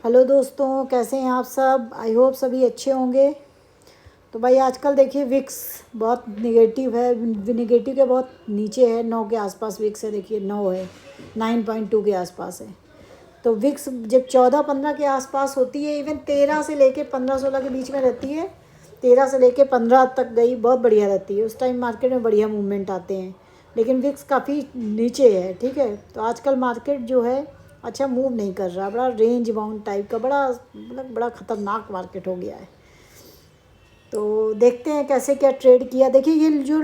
Hello दोस्तों, कैसे हैं आप सब। आई होप सभी अच्छे होंगे। तो भाई आजकल देखिए विक्स बहुत नेगेटिव है, नेगेटिव के बहुत नीचे है। 9 के आसपास विक्स है, देखिए 9 है, 9.2 के आसपास है। तो विक्स जब 14-15 के आसपास होती है, इवन 13 से लेके 15-16 के बीच में रहती है। 13 से लेके 15 तक गई, बहुत बढ़िया रहती है। उस टाइम मार्केट में बढ़िया मूवमेंट आते हैं। लेकिन विक्स काफ़ी नीचे है, ठीक है। तो आजकल मार्केट जो है अच्छा मूव नहीं कर रहा, बड़ा रेंज बाउंड टाइप का, बड़ा ख़तरनाक मार्केट हो गया है। तो देखते हैं कैसे क्या ट्रेड किया। देखिए ये जो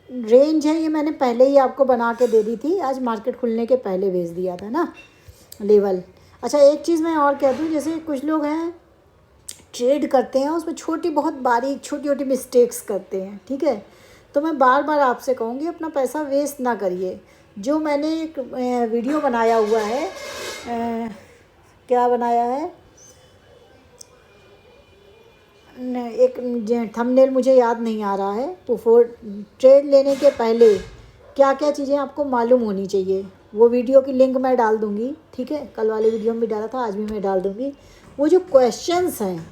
रेंज है ये मैंने पहले ही आपको बना के दे दी थी, आज मार्केट खुलने के पहले भेज दिया था ना लेवल। अच्छा एक चीज़ मैं और कह दूँ, जैसे कुछ लोग हैं ट्रेड करते हैं उसमें छोटी बहुत बारीक छोटी छोटी मिस्टेक्स करते हैं, ठीक है। तो मैं बार बार आपसे कहूँगी अपना पैसा वेस्ट ना करिए। जो मैंने एक वीडियो बनाया हुआ है, क्या बनाया है, एक थंबनेल मुझे याद नहीं आ रहा है। वो ट्रेड लेने के पहले क्या क्या चीज़ें आपको मालूम होनी चाहिए, वो वीडियो की लिंक मैं डाल दूँगी, ठीक है। कल वाले वीडियो में भी डाला था, आज भी मैं डाल दूँगी। वो जो क्वेश्चंस हैं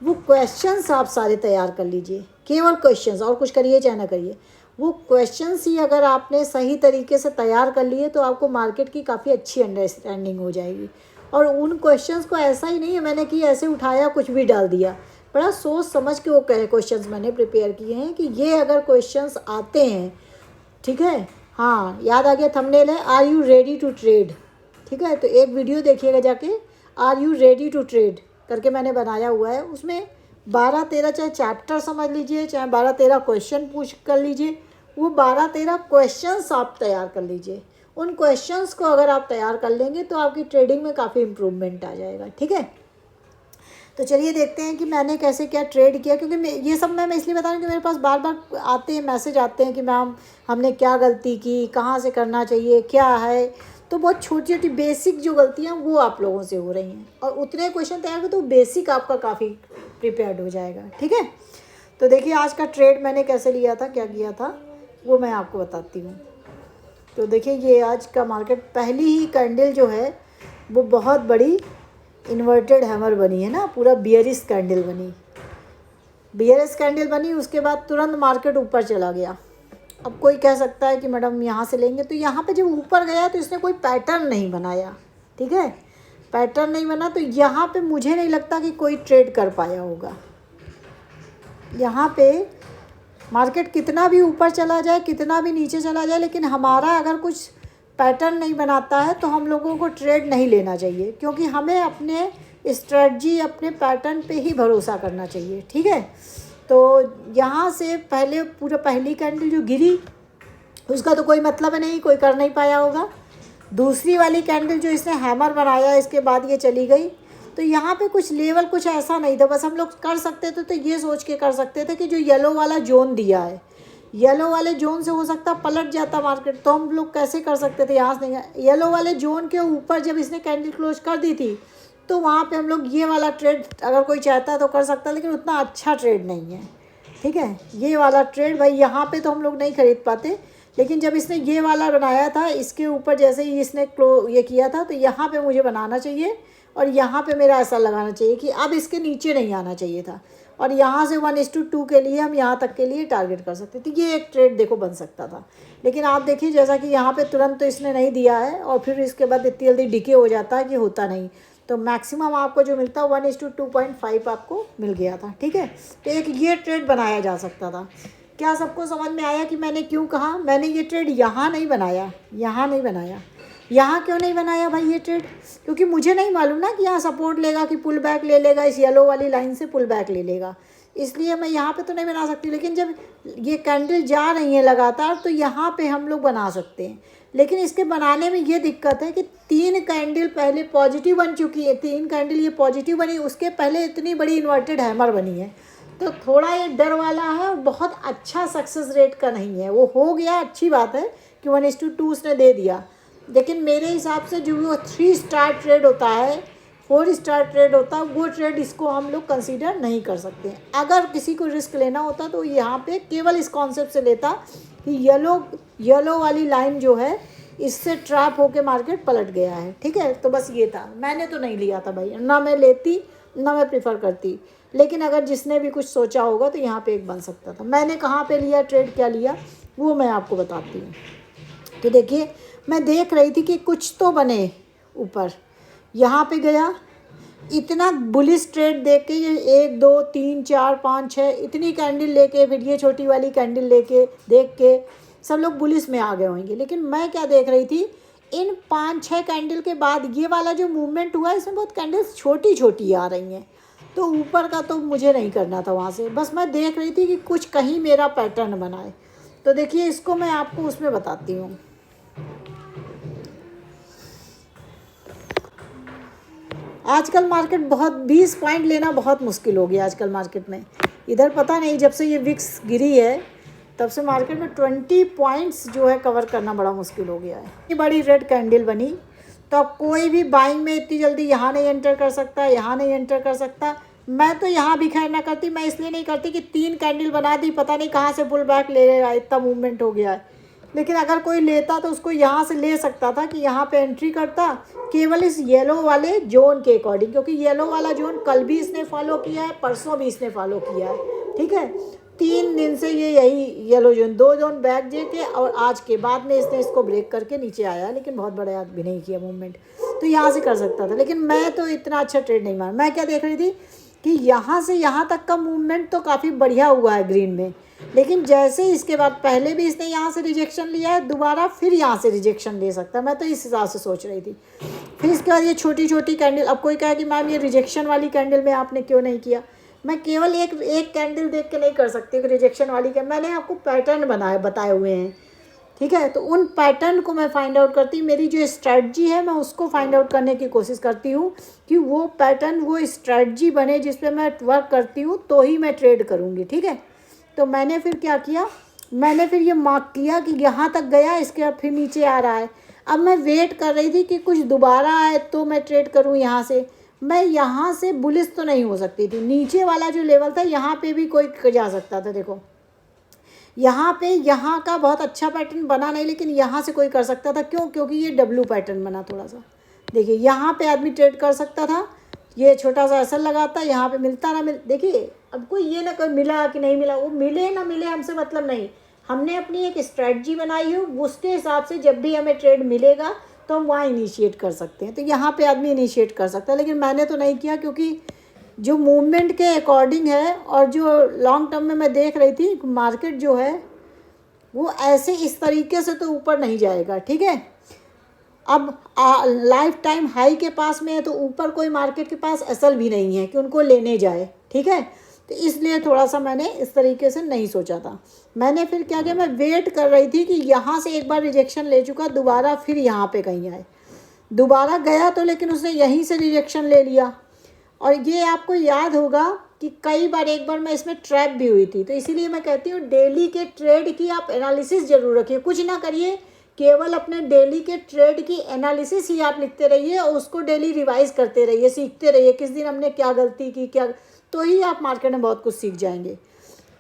वो क्वेश्चंस आप सारे तैयार कर लीजिए, केवल क्वेश्चंस, और कुछ करिए चाहे ना करिए। वो क्वेश्चंस ही अगर आपने सही तरीके से तैयार कर लिए तो आपको मार्केट की काफ़ी अच्छी अंडरस्टैंडिंग हो जाएगी। और उन क्वेश्चंस को ऐसा ही नहीं है मैंने कि ऐसे उठाया कुछ भी डाल दिया, बड़ा सोच समझ के वो क्वेश्चंस मैंने प्रिपेयर किए हैं कि ये अगर क्वेश्चंस आते हैं, ठीक है। हाँ याद आ गया, थंबनेल है are you ready to trade, ठीक है। तो एक वीडियो देखिएगा जाके, are you ready to trade करके मैंने बनाया हुआ है। उसमें 12-13 चाहे चैप्टर समझ लीजिए, चाहे 12-13 क्वेश्चन पूछ कर लीजिए, वो 12-13 क्वेश्चंस आप तैयार कर लीजिए। उन क्वेश्चंस को अगर आप तैयार कर लेंगे तो आपकी ट्रेडिंग में काफ़ी इम्प्रूवमेंट आ जाएगा, ठीक है। तो चलिए देखते हैं कि मैंने कैसे क्या ट्रेड किया, क्योंकि ये सब मैं इसलिए बता रही हूँ कि मेरे पास बार बार आते हैं, मैसेज आते हैं कि मैम हमने क्या गलती की, कहाँ से करना चाहिए, क्या है। तो बहुत छोटी छोटी बेसिक जो गलतियाँ वो आप लोगों से हो रही हैं, और उतने क्वेश्चन तैयार करें तो बेसिक आपका काफ़ी प्रिपेयर्ड हो जाएगा, ठीक है। तो देखिए आज का ट्रेड मैंने कैसे लिया था, क्या किया था, वो मैं आपको बताती हूँ। तो देखिए ये आज का मार्केट, पहली ही कैंडल जो है वो बहुत बड़ी इन्वर्टेड हैमर बनी है ना, पूरा बियरिश कैंडल बनी, बियरिश कैंडल बनी। उसके बाद तुरंत मार्केट ऊपर चला गया। अब कोई कह सकता है कि मैडम यहाँ से लेंगे, तो यहाँ पे जब ऊपर गया तो इसने कोई पैटर्न नहीं बनाया, ठीक है। पैटर्न नहीं बना तो यहाँ पे मुझे नहीं लगता कि कोई ट्रेड कर पाया होगा। यहाँ पे मार्केट कितना भी ऊपर चला जाए, कितना भी नीचे चला जाए, लेकिन हमारा अगर कुछ पैटर्न नहीं बनाता है तो हम लोगों को ट्रेड नहीं लेना चाहिए, क्योंकि हमें अपने स्ट्रेटजी, अपने पैटर्न पे ही भरोसा करना चाहिए, ठीक है। तो यहाँ से पहले पूरा पहली कैंडल जो गिरी उसका तो कोई मतलब नहीं, कोई कर नहीं पाया होगा। दूसरी वाली कैंडल जो इसने हैमर बनाया, इसके बाद ये चली गई। तो यहाँ पे कुछ लेवल कुछ ऐसा नहीं था, बस हम लोग कर सकते थे तो ये सोच के कर सकते थे कि जो येलो वाला जोन दिया है, येलो वाले जोन से हो सकता पलट जाता मार्केट, तो हम लोग कैसे कर सकते थे, यहाँ से नहीं। येलो वाले जोन के ऊपर जब इसने कैंडल क्लोज कर दी थी तो वहाँ पे हम लोग ये वाला ट्रेड अगर कोई चाहता है तो कर सकता है, लेकिन उतना अच्छा ट्रेड नहीं है, ठीक है। ये वाला ट्रेड भाई यहाँ पे तो हम लोग नहीं खरीद पाते, लेकिन जब इसने ये वाला बनाया था इसके ऊपर जैसे ही इसने ये किया था, तो यहाँ पे मुझे बनाना चाहिए और यहाँ पे मेरा ऐसा लगाना चाहिए कि अब इसके नीचे नहीं आना चाहिए था, और यहाँ से 1:2 के लिए हम यहाँ तक के लिए टारगेट कर सकते थे। ये एक ट्रेड देखो बन सकता था, लेकिन आप देखिए जैसा कि यहाँ पे तुरंत तो इसने नहीं दिया है, और फिर इसके बाद इतनी जल्दी डिके हो जाता है कि होता नहीं। तो मैक्सिमम आपको जो मिलता है 1:2.5 आपको मिल गया था, ठीक है। तो एक ये ट्रेड बनाया जा सकता था। क्या सबको समझ में आया कि मैंने क्यों कहा मैंने ये ट्रेड यहाँ नहीं बनाया, यहाँ नहीं बनाया। यहाँ क्यों नहीं बनाया भाई ये ट्रेड, क्योंकि मुझे नहीं मालूम ना कि यहाँ सपोर्ट लेगा कि पुल बैक ले लेगा, इस येलो वाली लाइन से पुल बैक ले लेगा, इसलिए मैं यहाँ पे तो नहीं बना सकती। लेकिन जब ये कैंडल जा रही है लगातार तो यहाँ पे हम लोग बना सकते हैं। लेकिन इसके बनाने में ये दिक्कत है कि 3 कैंडल पहले पॉजिटिव बन चुकी है, 3 कैंडल ये पॉजिटिव बनी, उसके पहले इतनी बड़ी इन्वर्टेड हैमर बनी है, तो थोड़ा ये डर वाला है और बहुत अच्छा सक्सेस रेट का नहीं है। वो हो गया अच्छी बात है कि 1:2 उसने दे दिया, लेकिन मेरे हिसाब से जो वो 3 स्टार ट्रेड होता है, 4 स्टार ट्रेड होता है, वो ट्रेड इसको हम लोग कंसीडर नहीं कर सकते। अगर किसी को रिस्क लेना होता तो यहाँ पे केवल इस कॉन्सेप्ट से लेता कि येलो वाली लाइन जो है इससे ट्रैप होके मार्केट पलट गया है, ठीक है। तो बस ये था, मैंने तो नहीं लिया था भाई, ना मैं लेती ना मैं प्रीफर करती, लेकिन अगर जिसने भी कुछ सोचा होगा तो यहाँ पे एक बन सकता था। मैंने कहाँ पे लिया ट्रेड, क्या लिया, वो मैं आपको बताती हूँ। तो देखिए, मैं देख रही थी कि कुछ तो बने ऊपर, यहाँ पे गया, इतना बुलिश ट्रेड देख के ये 1 2 3 4 5 6 इतनी कैंडल लेके, फिर ये छोटी वाली कैंडल लेके देख के सब लोग बुलिश में आ गए होंगे। लेकिन मैं क्या देख रही थी, इन 5-6 कैंडल के बाद ये वाला जो मूवमेंट हुआ, इसमें बहुत कैंडल्स छोटी छोटी आ रही हैं, तो ऊपर का तो मुझे नहीं करना था वहाँ से। बस मैं देख रही थी कि कुछ कहीं मेरा पैटर्न बनाए। तो देखिए, इसको मैं आपको उसमें बताती हूँ। आजकल मार्केट बहुत 20 पॉइंट लेना बहुत मुश्किल हो गया आजकल मार्केट में। इधर पता नहीं, जब से ये विक्स गिरी है तब से मार्केट में 20 पॉइंट्स जो है कवर करना बड़ा मुश्किल हो गया है। ये बड़ी रेड कैंडल बनी, तो अब कोई भी बाइंग में इतनी जल्दी यहाँ नहीं एंटर कर सकता, यहाँ नहीं एंटर कर सकता। मैं तो यहाँ भी खैर ना करती, मैं इसलिए नहीं करती कि 3 कैंडल बना दी, पता नहीं कहाँ से पुल बैक ले लेगा, इतना मूवमेंट हो गया है। लेकिन अगर कोई लेता तो उसको यहाँ से ले सकता था कि यहाँ पे एंट्री करता केवल इस येलो वाले जोन के अकॉर्डिंग, क्योंकि येलो वाला जोन कल भी इसने फॉलो किया है, परसों भी इसने फॉलो किया है, ठीक है। 3 दिन से ये यही येलो जोन, 2 जोन बैक जे के, और आज के बाद में इसने इसको ब्रेक करके नीचे आया, लेकिन बहुत बड़ा भी नहीं किया मूवमेंट, तो यहाँ से कर सकता था। लेकिन मैं तो इतना अच्छा ट्रेड नहीं माना। मैं क्या देख रही थी कि यहाँ से यहाँ तक का मूवमेंट तो काफ़ी बढ़िया हुआ है ग्रीन में, लेकिन जैसे इसके बाद पहले भी इसने यहाँ से रिजेक्शन लिया है, दोबारा फिर यहाँ से रिजेक्शन ले सकता है, मैं तो इस हिसाब से सोच रही थी। फिर इसके बाद ये छोटी छोटी कैंडल, अब कोई कहे कि मैम ये रिजेक्शन वाली कैंडल में आपने क्यों नहीं किया, मैं केवल एक कैंडल देख के नहीं कर सकती कि रिजेक्शन वाली का, मैंने आपको पैटर्न बताए हुए हैं, ठीक है। तो उन पैटर्न को मैं फाइंड आउट करती हूँ, मेरी जो स्ट्रेटजी है मैं उसको फाइंड आउट करने की कोशिश करती हूँ कि वो पैटर्न, वो स्ट्रेटजी बने जिस पे मैं वर्क करती हूँ, तो ही मैं ट्रेड करूँगी, ठीक है। तो मैंने फिर क्या किया, मैंने फिर ये मार्क किया कि यहाँ तक गया, इसके बाद फिर नीचे आ रहा है। अब मैं वेट कर रही थी कि कुछ दोबारा आए तो मैं ट्रेड करूँ यहाँ से। मैं यहाँ से बुलिश तो नहीं हो सकती थी, नीचे वाला जो लेवल था यहाँ पे भी कोई जा सकता था। देखो यहाँ पे, यहाँ का बहुत अच्छा पैटर्न बना नहीं, लेकिन यहाँ से कोई कर सकता था। क्यों? क्योंकि ये डब्लू पैटर्न बना थोड़ा सा। देखिए यहाँ पे आदमी ट्रेड कर सकता था, ये छोटा सा ऐसा लगाता, यहाँ पे मिलता ना मिल, देखिए अब कोई ये ना कोई मिला कि नहीं मिला, वो मिले ना मिले हमसे मतलब नहीं, हमने अपनी एक स्ट्रेटजी बनाई हो, उसके हिसाब से जब भी हमें ट्रेड मिलेगा तो हम वहाँ इनिशिएट कर सकते हैं। तो यहाँ पे आदमी इनिशिएट कर सकता है, लेकिन मैंने तो नहीं किया, क्योंकि जो मूवमेंट के अकॉर्डिंग है और जो लॉन्ग टर्म में मैं देख रही थी मार्केट जो है वो ऐसे इस तरीके से तो ऊपर नहीं जाएगा, ठीक है। अब लाइफ टाइम हाई के पास में है, तो ऊपर कोई मार्केट के पास असल भी नहीं है कि उनको लेने जाए, ठीक है। तो इसलिए थोड़ा सा मैंने इस तरीके से नहीं सोचा था। मैंने फिर क्या किया, मैं वेट कर रही थी कि यहाँ से एक बार रिजेक्शन ले चुका, दोबारा फिर यहाँ पे कहीं आए, दोबारा गया तो लेकिन उसने यहीं से रिजेक्शन ले लिया। और ये आपको याद होगा कि कई बार, एक बार मैं इसमें ट्रैप भी हुई थी। तो इसीलिए मैं कहती हूँ डेली के ट्रेड की आप एनालिसिस ज़रूर रखिए, कुछ ना करिए, केवल अपने डेली के ट्रेड की एनालिसिस ही आप लिखते रहिए और उसको डेली रिवाइज करते रहिए, सीखते रहिए किस दिन हमने क्या गलती की, क्या, तो ही आप मार्केट में बहुत कुछ सीख जाएंगे।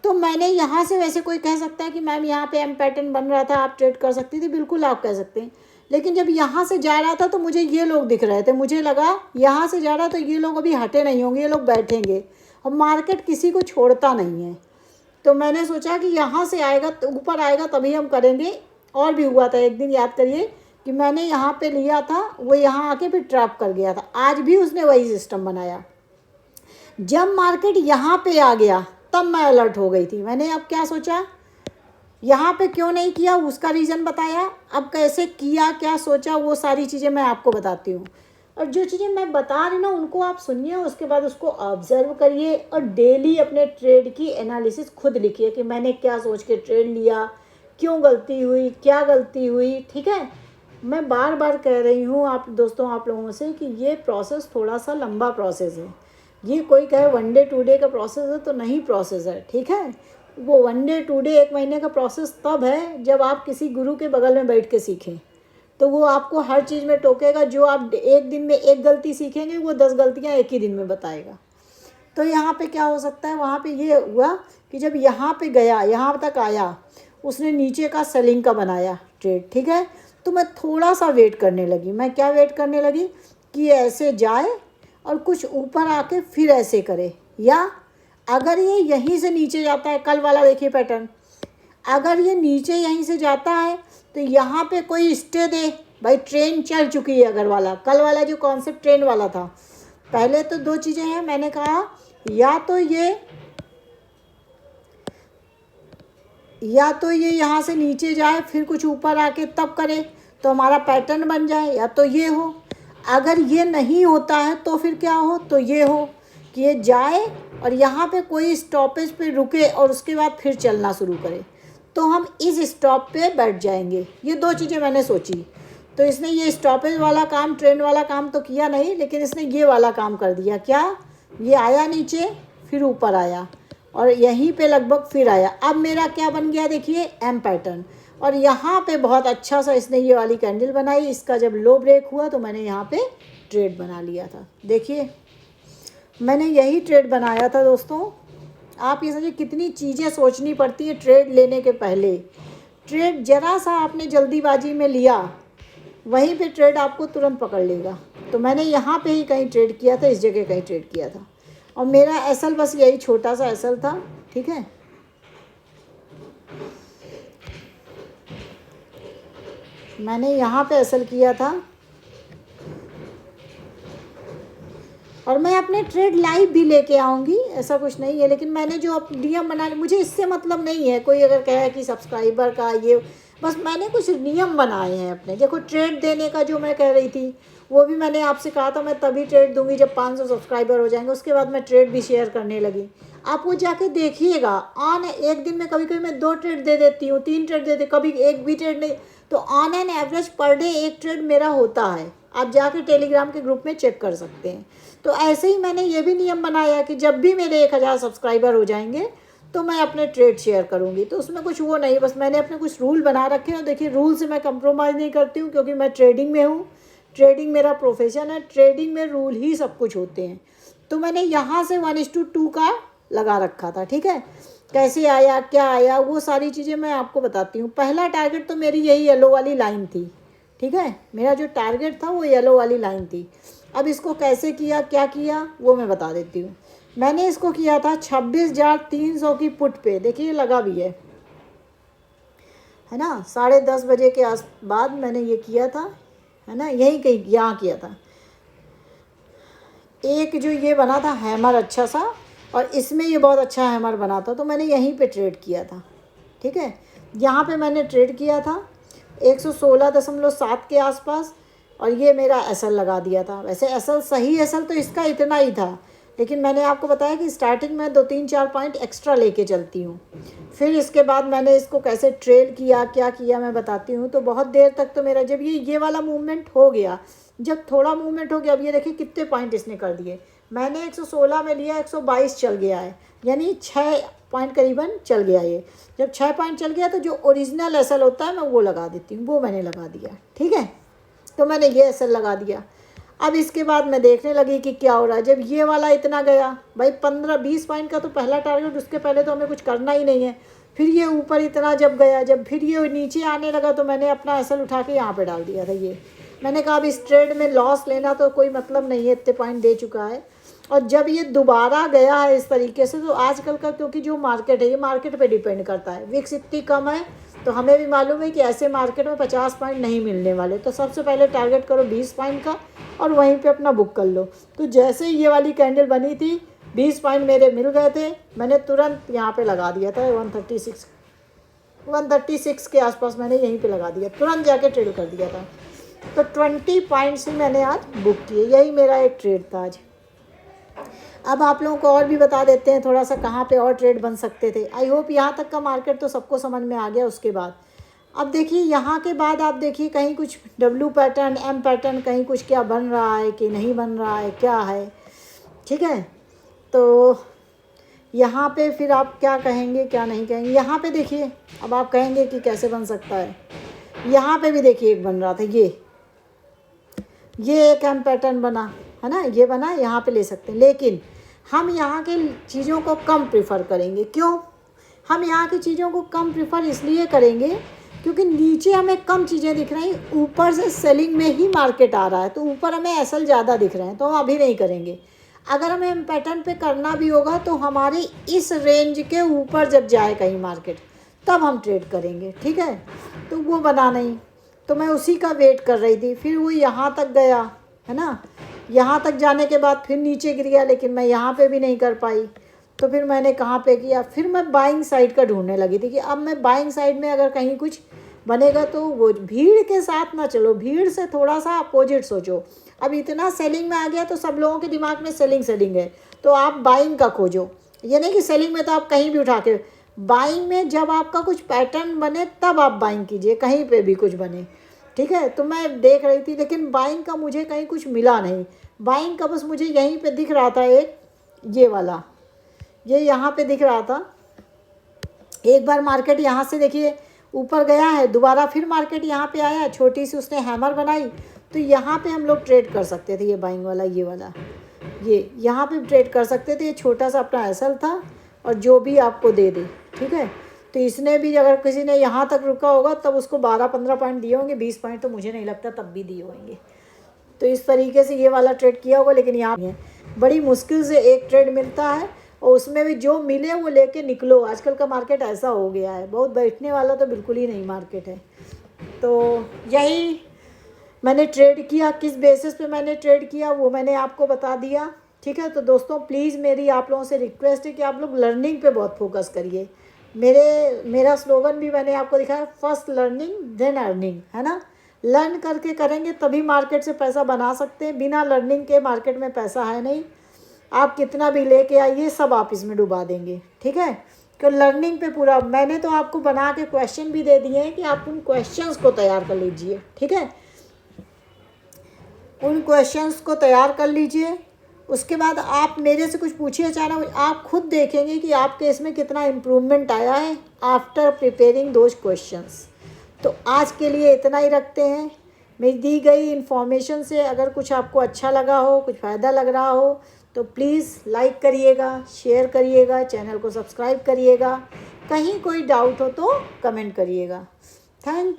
तो मैंने यहाँ से, वैसे कोई कह सकता है कि मैम यहाँ पे एम पैटर्न बन रहा था, आप ट्रेड कर सकती थी, बिल्कुल आप कह सकते हैं। लेकिन जब यहाँ से जा रहा था तो मुझे ये लोग दिख रहे थे, मुझे लगा यहाँ से जा रहा तो ये लोग अभी हटे नहीं होंगे, ये लोग बैठेंगे, और मार्केट किसी को छोड़ता नहीं है। तो मैंने सोचा कि यहाँ से आएगा, तो ऊपर आएगा तभी हम करेंगे। और भी हुआ था एक दिन, याद करिए कि मैंने यहाँ पे लिया था, वो यहाँ आके फिर ट्रैप कर गया था। आज भी उसने वही सिस्टम बनाया। जब मार्केट यहाँ पे आ गया तब मैं अलर्ट हो गई थी। मैंने अब क्या सोचा, यहाँ पे क्यों नहीं किया उसका रीज़न बताया, अब कैसे किया, क्या सोचा, वो सारी चीज़ें मैं आपको बताती हूँ। और जो चीज़ें मैं बता रही ना उनको आप सुनिए, उसके बाद उसको ऑब्जर्व करिए और डेली अपने ट्रेड की एनालिसिस खुद लिखिए कि मैंने क्या सोच के ट्रेड लिया, क्यों गलती हुई, क्या गलती हुई, ठीक है। मैं बार बार कह रही हूँ आप दोस्तों, आप लोगों से कि ये प्रोसेस थोड़ा सा लंबा प्रोसेस है। ये कोई कहे 1 डे 2 डे का प्रोसेस है तो नहीं प्रोसेस है, ठीक है। वो 1 डे 2 डे 1 महीने का प्रोसेस तब है जब आप किसी गुरु के बगल में बैठ के सीखें, तो वो आपको हर चीज़ में टोकेगा। जो आप एक दिन में एक गलती सीखेंगे वो 10 गलतियाँ एक ही दिन में बताएगा। तो यहाँ पे क्या हो सकता है, वहाँ पे ये हुआ कि जब यहाँ पे गया, यहाँ तक आया, उसने नीचे का सेलिंग का बनाया ट्रेड, ठीक है। तो मैं थोड़ा सा वेट करने लगी। मैं क्या वेट करने लगी कि ये ऐसे जाए और कुछ ऊपर आके फिर ऐसे करे, या अगर ये यहीं से नीचे जाता है, कल वाला देखिए पैटर्न, अगर ये नीचे यहीं से जाता है तो यहाँ पे कोई स्टे दे। भाई ट्रेन चल चुकी है अगर वाला, कल वाला जो कॉन्सेप्ट ट्रेन वाला था। पहले तो दो चीज़ें हैं, मैंने कहा या तो ये यहाँ से नीचे जाए फिर कुछ ऊपर आके तब करे तो हमारा पैटर्न बन जाए, या तो ये हो। अगर ये नहीं होता है तो फिर क्या हो, तो ये हो कि ये जाए और यहाँ पे कोई स्टॉपेज पे रुके और उसके बाद फिर चलना शुरू करे, तो हम इस स्टॉप पे बैठ जाएंगे। ये दो चीज़ें मैंने सोची। तो इसने ये स्टॉपेज वाला काम, ट्रेन वाला काम तो किया नहीं, लेकिन इसने ये वाला काम कर दिया। क्या, ये आया नीचे फिर ऊपर आया और यहीं पे लगभग फिर आया। अब मेरा क्या बन गया देखिए, एम पैटर्न। और यहाँ पे बहुत अच्छा सा इसने ये वाली कैंडल बनाई। इसका जब लो ब्रेक हुआ तो मैंने यहाँ पे ट्रेड बना लिया था। देखिए मैंने यही ट्रेड बनाया था दोस्तों। आप ये समझिए कितनी चीज़ें सोचनी पड़ती हैं ट्रेड लेने के पहले। ट्रेड ज़रा सा आपने जल्दीबाजी में लिया, वहीं पे ट्रेड आपको तुरंत पकड़ लेगा। तो मैंने यहाँ पे ही कहीं ट्रेड किया था, इस जगह कहीं ट्रेड किया था, और मेरा एसल बस यही छोटा सा एसल था। ठीक है, मैंने यहाँ पे एसल किया था और मैं अपने ट्रेड लाइव भी लेके आऊँगी, ऐसा कुछ नहीं है। लेकिन मैंने जो अब नियम बना, मुझे इससे मतलब नहीं है कोई अगर कहे कि सब्सक्राइबर का ये, बस मैंने कुछ नियम बनाए हैं अपने। देखो ट्रेड देने का जो मैं कह रही थी वो भी मैंने आपसे कहा था मैं तभी ट्रेड दूंगी जब 500 सब्सक्राइबर हो जाएंगे। उसके बाद मैं ट्रेड भी शेयर करने लगी। आप वो जाके देखिएगा, ऑन एक दिन में कभी कभी मैं 2 ट्रेड दे देती हूँ, 3 ट्रेड दे देती, कभी एक भी ट्रेड नहीं, तो on an average per day 1 trade मेरा होता है। आप जाके टेलीग्राम के ग्रुप में चेक कर सकते हैं। तो ऐसे ही मैंने ये भी नियम बनाया कि जब भी मेरे 1000 सब्सक्राइबर हो जाएंगे तो मैं अपने ट्रेड शेयर करूंगी। तो उसमें कुछ वो नहीं, बस मैंने अपने कुछ रूल बना रखे हैं। देखिए रूल से मैं कंप्रोमाइज़ नहीं करती हूँ, क्योंकि मैं ट्रेडिंग में हूँ, ट्रेडिंग मेरा प्रोफेशन है, ट्रेडिंग में रूल ही सब कुछ होते हैं। तो मैंने यहाँ से 1:2 का लगा रखा था। ठीक है, कैसे आया क्या आया वो सारी चीज़ें मैं आपको बताती हूँ। पहला टारगेट तो मेरी यही येलो वाली लाइन थी। ठीक है, मेरा जो टारगेट था वो येलो वाली लाइन थी। अब इसको कैसे किया क्या किया वो मैं बता देती हूँ। मैंने इसको किया था 26,300 की पुट पे। देखिए लगा भी है ना, 10:30 बजे के बाद मैंने ये किया था, है ना, यही कहीं यहाँ किया था। एक जो ये बना था हैमर अच्छा सा, और इसमें ये बहुत अच्छा हैमर बना था, तो मैंने यहीं पे ट्रेड किया था। ठीक है, यहाँ पे मैंने ट्रेड किया था 116.7 के आसपास, और ये मेरा एसल लगा दिया था। वैसे एसल सही एसल तो इसका इतना ही था, लेकिन मैंने आपको बताया कि स्टार्टिंग में 2-3-4 पॉइंट एक्स्ट्रा लेके चलती हूँ। फिर इसके बाद मैंने इसको कैसे ट्रेड किया क्या किया मैं बताती हूँ। तो बहुत देर तक तो मेरा जब ये वाला मूवमेंट हो गया, जब थोड़ा मूवमेंट हो गया, अब ये देखिए कितने पॉइंट इसने कर दिए। मैंने 116 में लिया, 122 चल गया है, यानी 6 पॉइंट करीबन चल गया। ये जब 6 पॉइंट चल गया तो जो ओरिजिनल एसल होता है मैं वो लगा देती हूँ, वो मैंने लगा दिया। ठीक है, तो मैंने ये एसल लगा दिया। अब इसके बाद मैं देखने लगी कि क्या हो रहा है। जब ये वाला इतना गया, भाई 15-20 पॉइंट का तो पहला टारगेट, उसके पहले तो हमें कुछ करना ही नहीं है। फिर ये ऊपर इतना जब गया, जब फिर ये नीचे आने लगा, तो मैंने अपना एसल उठा के यहाँ पे डाल दिया था। ये मैंने कहा अब इस ट्रेड में लॉस लेना तो कोई मतलब नहीं है, इतने पॉइंट दे चुका है। और जब ये दोबारा गया है इस तरीके से, तो आजकल का क्योंकि जो मार्केट है ये मार्केट पे डिपेंड करता है। विक्स इतनी कम है तो हमें भी मालूम है कि ऐसे मार्केट में 50 पॉइंट नहीं मिलने वाले। तो सबसे पहले टारगेट करो 20 पॉइंट का और वहीं पे अपना बुक कर लो। तो जैसे ही ये वाली कैंडल बनी थी 20 पॉइंट मेरे मिल गए थे, मैंने तुरंत यहाँ पे लगा दिया था 136 के आसपास मैंने यहीं पे लगा दिया, तुरंत जाके ट्रेड कर दिया था। तो 20 पॉइंट्स ही मैंने आज बुक किए। यही मेरा एक ट्रेड था आज। अब आप लोगों को और भी बता देते हैं थोड़ा सा कहाँ पे और ट्रेड बन सकते थे। आई होप यहाँ तक का मार्केट तो सबको समझ में आ गया। उसके बाद अब देखिए यहाँ के बाद आप देखिए कहीं कुछ डब्ल्यू पैटर्न एम पैटर्न कहीं कुछ क्या बन रहा है कि नहीं बन रहा है क्या है। ठीक है, तो यहाँ पे फिर आप क्या कहेंगे क्या नहीं कहेंगे। यहाँ पे देखिए अब आप कहेंगे कि कैसे बन सकता है। यहाँ पे भी देखिए एक बन रहा था, ये एक एम पैटर्न बना है ना, ये बना, यहाँ पे ले सकते हैं। लेकिन हम यहाँ के चीज़ों को कम प्रेफर करेंगे। क्यों हम यहाँ की चीज़ों को कम प्रेफर इसलिए करेंगे क्योंकि नीचे हमें कम चीज़ें दिख रही, ऊपर से सेलिंग में ही मार्केट आ रहा है, तो ऊपर हमें एसएल ज़्यादा दिख रहे हैं, तो हम अभी नहीं करेंगे। अगर हमें पैटर्न पे करना भी होगा तो हमारी इस रेंज के ऊपर जब जाए कहीं मार्केट तब हम ट्रेड करेंगे, ठीक है। तो वो बना नहीं, तो मैं उसी का वेट कर रही थी। फिर वो यहाँ तक गया है ना, यहाँ तक जाने के बाद फिर नीचे गिर गया, लेकिन मैं यहाँ पे भी नहीं कर पाई। तो फिर मैंने कहाँ पे किया, फिर मैं बाइंग साइड का ढूंढने लगी थी कि अब मैं बाइंग साइड में अगर कहीं कुछ बनेगा तो वो भीड़ के साथ ना चलो, भीड़ से थोड़ा सा अपोजिट सोचो। अब इतना सेलिंग में आ गया तो सब लोगों के दिमाग में सेलिंग सेलिंग है, तो आप बाइंग का खोजो। ये नहीं कि सेलिंग में तो आप कहीं भी उठा के, बाइंग में जब आपका कुछ पैटर्न बने तब आप बाइंग कीजिए, कहीं पे भी कुछ बने, ठीक है। तो मैं देख रही थी, लेकिन बाइंग का मुझे कहीं कुछ मिला नहीं। बाइंग का बस मुझे यहीं पे दिख रहा था, एक ये वाला, ये यहाँ पे दिख रहा था। एक बार मार्केट यहाँ से देखिए ऊपर गया है, दोबारा फिर मार्केट यहाँ पे आया, छोटी सी उसने हैमर बनाई, तो यहाँ पे हम लोग ट्रेड कर सकते थे। ये बाइंग वाला, ये वाला, ये यहाँ पे ट्रेड कर सकते थे। ये छोटा सा अपना एसएल था और जो भी आपको दे दे, ठीक है। तो इसने भी, अगर किसी ने यहाँ तक रुका होगा तब उसको 12-15 पॉइंट दिए होंगे, 20 पॉइंट तो मुझे नहीं लगता तब भी दिए होंगे। तो इस तरीके से ये वाला ट्रेड किया होगा, लेकिन यहाँ बड़ी मुश्किल से एक ट्रेड मिलता है, और उसमें भी जो मिले वो लेके निकलो। आजकल का मार्केट ऐसा हो गया है, बहुत बैठने वाला तो बिल्कुल ही नहीं मार्केट है। तो यही मैंने ट्रेड किया, किस बेसिस पे मैंने ट्रेड किया वो मैंने आपको बता दिया, ठीक है। तो दोस्तों प्लीज़ मेरी आप लोगों से रिक्वेस्ट है कि आप लोग लर्निंग पे बहुत फोकस करिए। मेरा स्लोगन भी मैंने आपको दिखाया, फर्स्ट लर्निंग देन अर्निंग, है ना। लर्न करके करेंगे तभी मार्केट से पैसा बना सकते हैं, बिना लर्निंग के मार्केट में पैसा है नहीं। आप कितना भी लेके आइए सब आप इसमें डुबा देंगे, ठीक है। तो लर्निंग पे पूरा मैंने तो आपको बना के क्वेश्चन भी दे दिए हैं कि आप उन क्वेश्चंस को तैयार कर लीजिए, ठीक है। उन क्वेश्चंस को तैयार कर लीजिए, उसके बाद आप मेरे से कुछ पूछिए अचानक, आप खुद देखेंगे कि आपके इसमें कितना इम्प्रूवमेंट आया है आफ्टर प्रिपेयरिंग दोज क्वेश्चंस। तो आज के लिए इतना ही रखते हैं। मेरी दी गई इन्फॉर्मेशन से अगर कुछ आपको अच्छा लगा हो, कुछ फ़ायदा लग रहा हो, तो प्लीज़ लाइक करिएगा, शेयर करिएगा, चैनल को सब्सक्राइब करिएगा। कहीं कोई डाउट हो तो कमेंट करिएगा। Thank you.